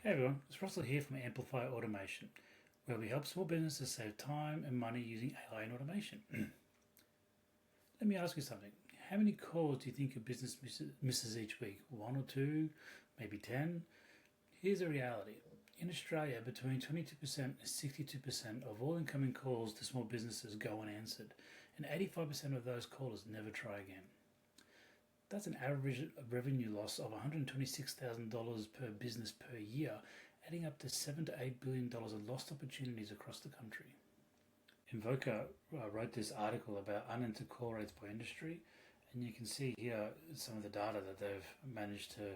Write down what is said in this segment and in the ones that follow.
Hey everyone, it's Russell here from Amplify Automation, where we help small businesses save time and money using AI and automation. Let me ask you something. How many calls do you think your business misses each week? One or two? Maybe 10? Here's the reality. In Australia, between 22% and 62% of all incoming calls to small businesses go unanswered, and 85% of those callers never try again. That's an average revenue loss of $126,000 per business per year, adding up to $7 to $8 billion of lost opportunities across the country. Invoker wrote this article about unanswered call rates by industry, and you can see here some of the data that they've managed to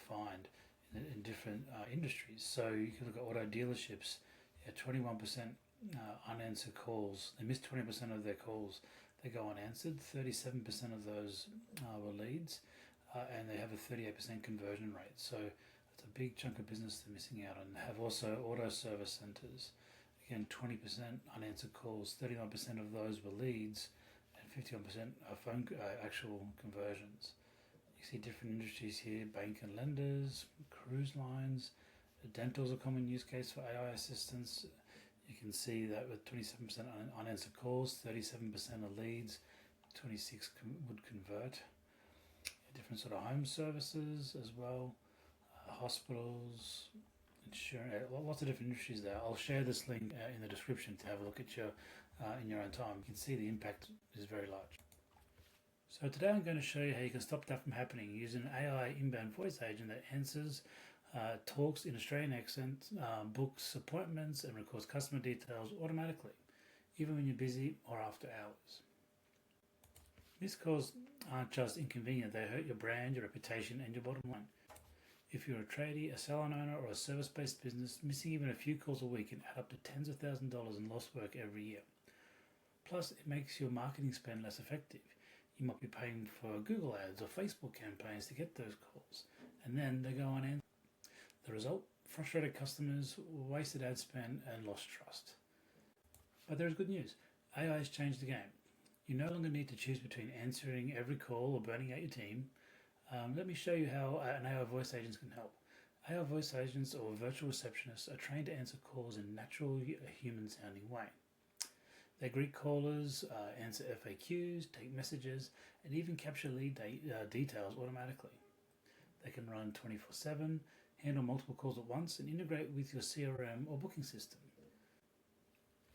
find in different industries. So you can look at auto dealerships, 21% unanswered calls. They miss 20% of their calls. They go unanswered. 37% of those were leads, and they have a 38% conversion rate. So it's a big chunk of business they're missing out on. They have also auto service centres. Again, 20% unanswered calls. 39% of those were leads, and 51% are phone actual conversions. You see different industries here: bank and lenders, cruise lines. Dental is a common use case for AI assistance. You can see that with 27% unanswered calls, 37% of leads, 26 would convert. Different sort of home services as well, hospitals, insurance, lots of different industries there. I'll share this link in the description to have a look at in your own time. You can see the impact is very large. So today I'm going to show you how you can stop that from happening using an AI inbound voice agent that answers talks in Australian accent, books appointments, and records customer details automatically, even when you're busy or after hours. These calls aren't just inconvenient, they hurt your brand, your reputation, and your bottom line. If you're a tradie, a salon owner, or a service-based business, missing even a few calls a week can add up to tens of thousands of dollars in lost work every year. Plus, it makes your marketing spend less effective. You might be paying for Google ads or Facebook campaigns to get those calls, and then they go unanswered. The result? Frustrated customers, wasted ad spend, and lost trust. But there is good news. AI has changed the game. You no longer need to choose between answering every call or burning out your team. Let me show you how an AI voice agent can help. AI voice agents or virtual receptionists are trained to answer calls in a natural, human-sounding way. They greet callers, answer FAQs, take messages, and even capture lead details automatically. They can run 24/7, handle multiple calls at once, and integrate with your CRM or booking system.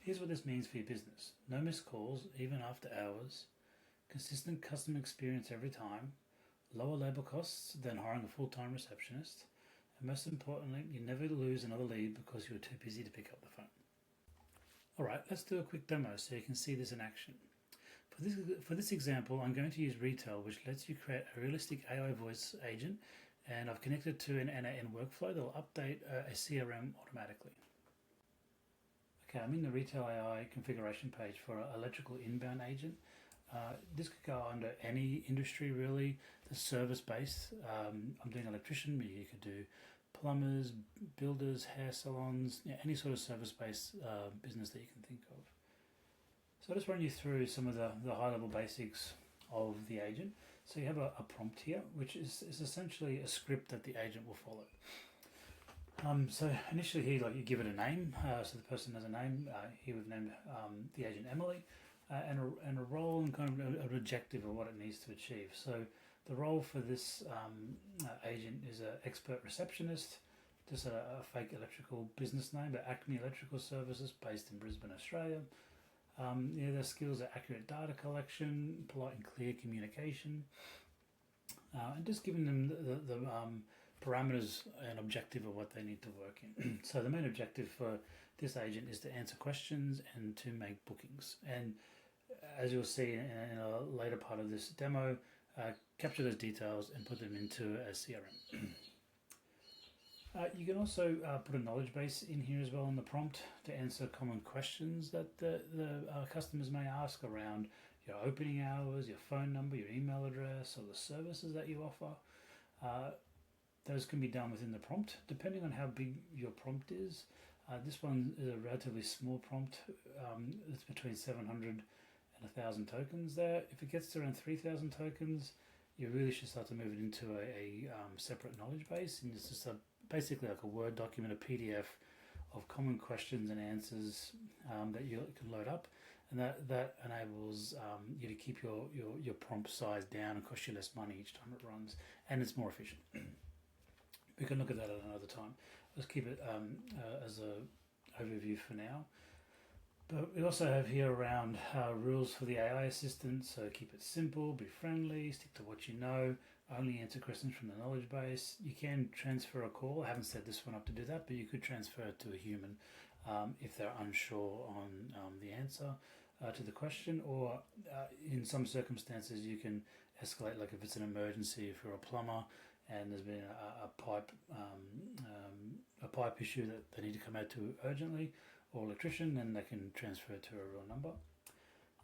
Here's what this means for your business. No missed calls, even after hours. Consistent customer experience every time. Lower labor costs than hiring a full-time receptionist. And most importantly, you never lose another lead because you're too busy to pick up the phone. Alright, let's do a quick demo so you can see this in action. For this example, I'm going to use retail, which lets you create a realistic AI voice agent, and I've connected to an end workflow that will update a CRM automatically. Okay, I'm in the retail AI configuration page for an electrical inbound agent. This could go under any industry really. The service-based. I'm doing electrician, but you could do plumbers, builders, hair salons, any sort of service-based business that you can think of. So I'll just run you through some of the high-level basics of the agent. So you have a prompt here, which is essentially a script that the agent will follow. So initially here, you give it a name, so the person has a name. Here we've named the agent Emily, and a role and kind of an objective of what it needs to achieve. So the role for this agent is an expert receptionist, just a fake electrical business name, but Acme Electrical Services, based in Brisbane, Australia. Their skills are accurate data collection, polite and clear communication, and just giving them the parameters and objective of what they need to work in. So the main objective for this agent is to answer questions and to make bookings. And as you'll see in a later part of this demo, capture those details and put them into a CRM. You can also put a knowledge base in here as well in the prompt to answer common questions that the customers may ask around your opening hours, your phone number, your email address, or the services that you offer. Those can be done within the prompt, depending on how big your prompt is. This one is a relatively small prompt. It's between 700 and 1,000 tokens there. If it gets to around 3,000 tokens, you really should start to move it into a separate knowledge base, and it's just basically like a Word document, a PDF of common questions and answers that you can load up, and that enables you to keep your prompt size down and cost you less money each time it runs, and it's more efficient. We can look at that at another time. Let's keep it as a overview for now. But we also have here around rules for the AI assistant. So keep it simple, be friendly, stick to what you know, only answer questions from the knowledge base. You can transfer a call. I haven't set this one up to do that, but you could transfer it to a human if they're unsure on the answer to the question, or in some circumstances you can escalate, like if it's an emergency, if you're a plumber and there's been a pipe issue that they need to come out to urgently, or electrician, then they can transfer it to a real number.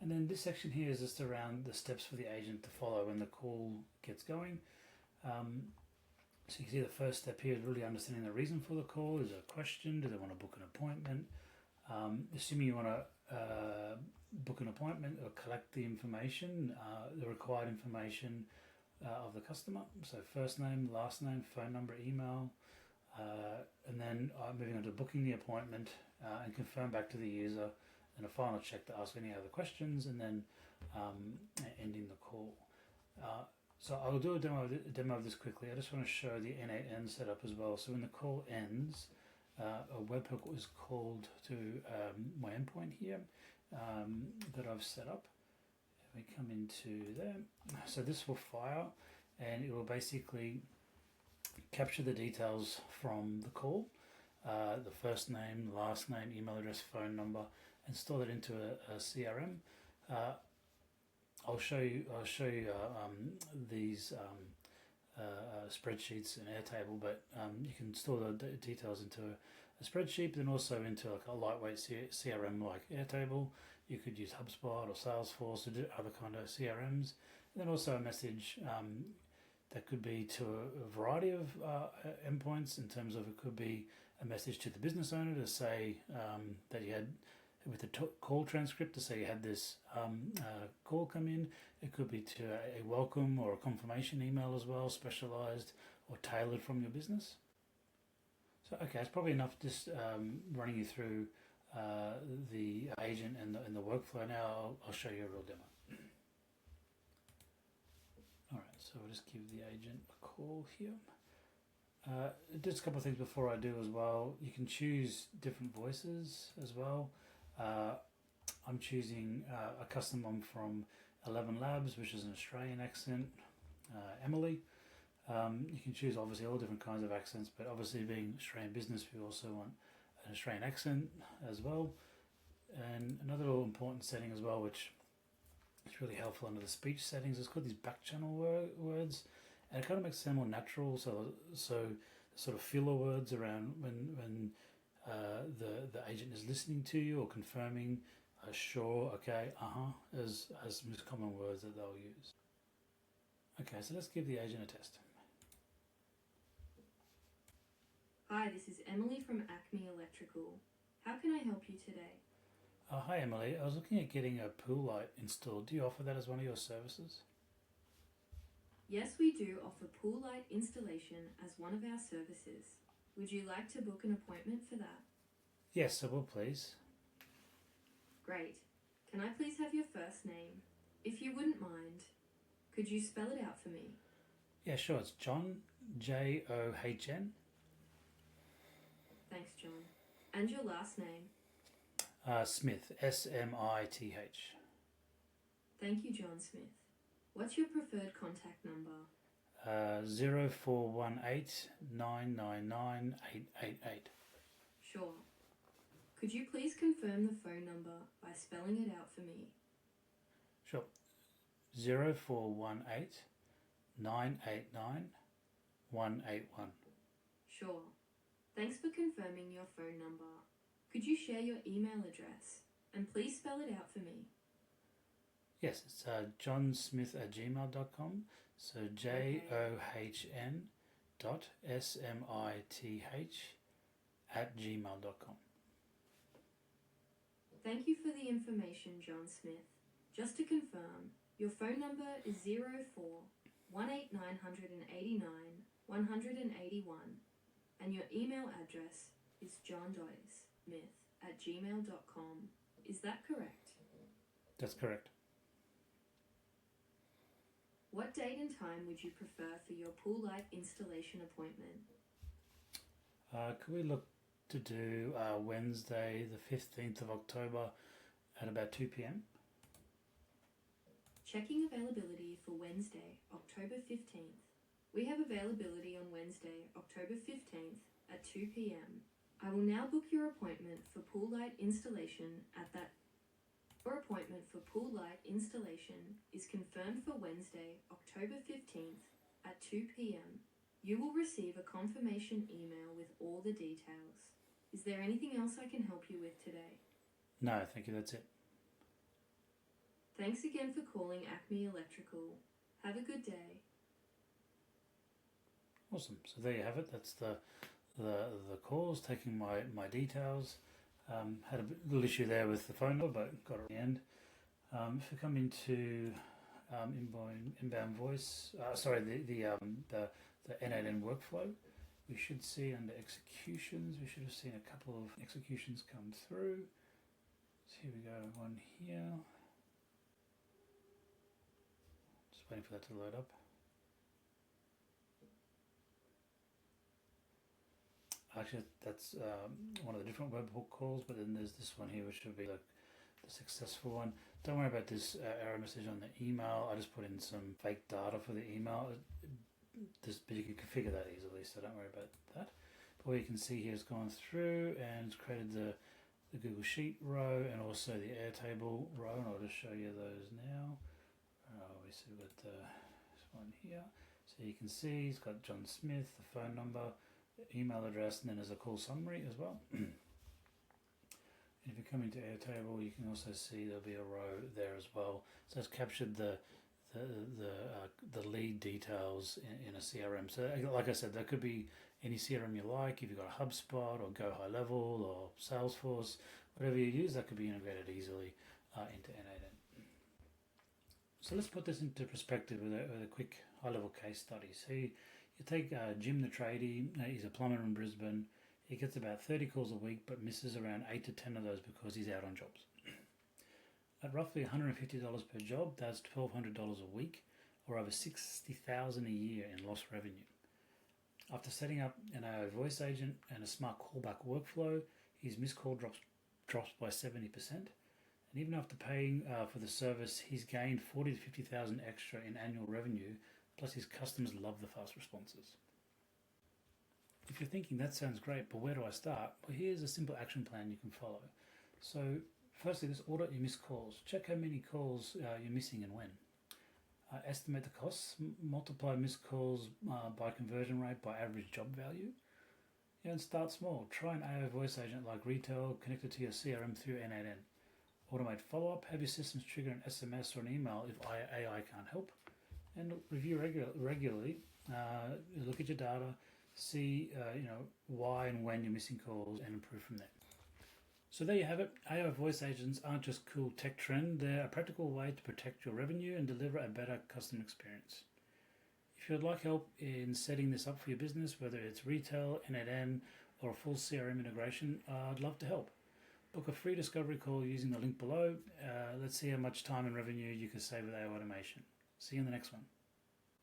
And then this section here is just around the steps for the agent to follow when the call gets going. So you can see the first step here is really understanding the reason for the call. Is it a question? Do they want to book an appointment? Assuming you want to book an appointment or collect the information, the required information of the customer. So first name, last name, phone number, email, and then moving on to booking the appointment and confirm back to the user, and a final check to ask any other questions, and then ending the call. So I'll do a demo of this quickly. I just want to show the N8N setup as well. So when the call ends, a webhook is called to my endpoint here that I've set up. We come into there. So this will fire, and it will basically capture the details from the call, the first name, last name, email address, phone number, and store that into a CRM. I'll show you these spreadsheets in Airtable, but you can store the details into a spreadsheet, but then also into like a lightweight CRM like Airtable. You could use HubSpot or Salesforce or do other kind of CRMs. And then also a message that could be to a variety of endpoints, in terms of it could be a message to the business owner to say that you had, with the call transcript, to say you had this call come in. It could be to a welcome or a confirmation email as well, specialized or tailored from your business. So okay, it's probably enough just running you through the agent and the workflow. Now I'll show you a real demo. Alright, so we'll just give the agent a call here. Just a couple of things before I do as well. You can choose different voices as well. I'm choosing a custom one from 11 Labs, which is an Australian accent, Emily. You can choose obviously all different kinds of accents, but obviously being Australian business, we also want an Australian accent as well. And another little important setting as well, which is really helpful under the speech settings, is called these back channel words, and it kind of makes them more natural. So sort of filler words around when the agent is listening to you or confirming, sure, okay, as most common words that they'll use. Okay, so let's give the agent a test. Hi, this is Emily from Acme Electrical. How can I help you today? Hi Emily, I was looking at getting a pool light installed. Do you offer that as one of your services? Yes, we do offer pool light installation as one of our services. Would you like to book an appointment for that? Yes, I will please. Great. Can I please have your first name? If you wouldn't mind, could you spell it out for me? Yeah, sure. It's John, John. Thanks, John. And your last name? Smith, Smith. Thank you, John Smith. What's your preferred contact number? 0418 999 888. Sure. Could you please confirm the phone number by spelling it out for me? Sure. 0418 989 181. Sure. Thanks for confirming your phone number. Could you share your email address? And please spell it out for me. Yes, it's johnsmith@gmail.com. So john.smith@gmail.com. Thank you for the information, John Smith. Just to confirm, your phone number is 04 18 989 181, and your email address is johndoysmith@gmail.com. Is that correct? That's correct. What date and time would you prefer for your pool light installation appointment? Could we look to do Wednesday, the 15th of October at about 2 p.m? Checking availability for Wednesday, October 15th. We have availability on Wednesday, October 15th at 2 p.m. I will now book your appointment for pool light installation at that. Your appointment for pool light installation is confirmed for Wednesday, October 15th at 2 p.m. You will receive a confirmation email with all the details. Is there anything else I can help you with today? No, thank you, that's it. Thanks again for calling Acme Electrical. Have a good day. Awesome. So there you have it. That's the calls, taking my details. Had a little issue there with the phone number, but got it at the end. If we come into inbound voice, the N8N workflow, we should see under executions, we should have seen a couple of executions come through. So here we go, one here. Just waiting for that to load up. Actually, that's one of the different webhook calls, but then there's this one here, which should be like the successful one. Don't worry about this error message on the email. I just put in some fake data for the email. But you can configure that easily, so don't worry about that. But what you can see here is gone through and it's created the Google Sheet row and also the Airtable row, and I'll just show you those now. Obviously we've got this one here. So you can see it's got John Smith, the phone number, email address, and then there's a call summary as well. And if you come into Airtable, you can also see there'll be a row there as well. So it's captured the lead details in a CRM. So like I said, that could be any CRM you like. If you've got a HubSpot or Go High Level or Salesforce, whatever you use, that could be integrated easily into N8N. So let's put this into perspective with a quick high-level case study. So you take Jim the tradie. He's a plumber in Brisbane. He gets about 30 calls a week, but misses around 8 to 10 of those because he's out on jobs. At roughly $150 per job, that's $1,200 a week, or over $60,000 a year in lost revenue. After setting up an AI voice agent and a smart callback workflow, his missed call drops by 70%. And even after paying for the service, he's gained $40,000 to $50,000 extra in annual revenue. Plus, his customers love the fast responses. If you're thinking that sounds great, but where do I start? Well, here's a simple action plan you can follow. So, firstly, just audit your missed calls. Check how many calls you're missing and when. Estimate the costs. Multiply missed calls by conversion rate by average job value. And start small. Try an AI voice agent like retail connected to your CRM through N8N. Automate follow-up. Have your systems trigger an SMS or an email if AI can't help. And review regularly. Look at your data, see why and when you're missing calls, and improve from there. So there you have it. AI voice agents aren't just cool tech trend; they're a practical way to protect your revenue and deliver a better customer experience. If you'd like help in setting this up for your business, whether it's retail, N8N, or a full CRM integration, I'd love to help. Book a free discovery call using the link below. Let's see how much time and revenue you can save with AI automation. See you in the next one.